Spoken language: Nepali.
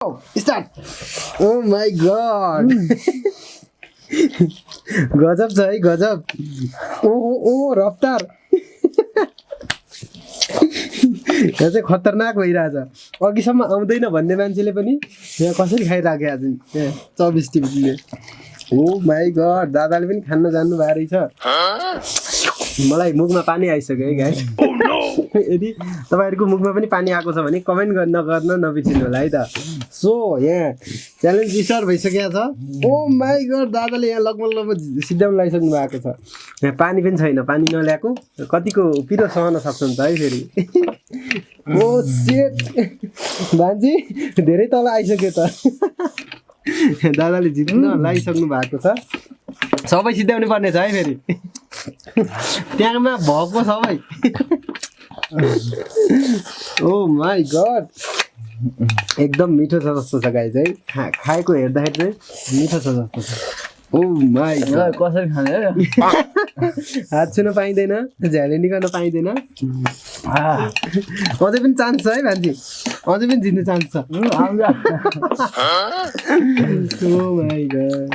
स्टार्ट ओ माई गॉड गजब छ है गजब ओ रफ्तार यो चाहिँ खतरनाक भइरहेछ अघिसम्म आउँदैन भन्ने मान्छेले पनि यहाँ कसरी खाइराख्यो आज 24 टिपीले ओ माई गॉड दादाले पनि खान जान्नु भएको रहेछ मलाई मुखमा पानी आइसक्यो है गाइस यदि तपाईहरुको मुखमा पनि पानी आएको छ भने कमेन्ट गर्न नबिर्सिनु होला है त सो यहाँ च्यालेन्ज स्टार्ट भइसकेको छ ओ माई गॉड दादाले यहाँ लगभग सिद्धाउन लागिसक्नु भएको छ यहाँ पानी पनि छैन पानी नल्याएको कतिको पिरो सहन सक्नुहुन्छ है फेरि ओ शिट भान्जी धेरै तल आइसक्यो त दादाले जित्न लागिसक्नु भएको छ सबै सिद्धाउनु पर्ने छ है फेरि त्यहाँमा भएको सबै ओ माई गॉड एकदम मिठो छ जस्तो छ गाइस है खाएको हेर्दाखेरि चाहिँ मिठो छ जस्तो छ ओ माई गॉड कसरी खाने हात छुन पाइँदैन झ्यालेनी गर्न पाइँदैन अझै पनि चान्स छ है भान्जी अझै पनि जित्ने चान्स छ ओ माई गॉड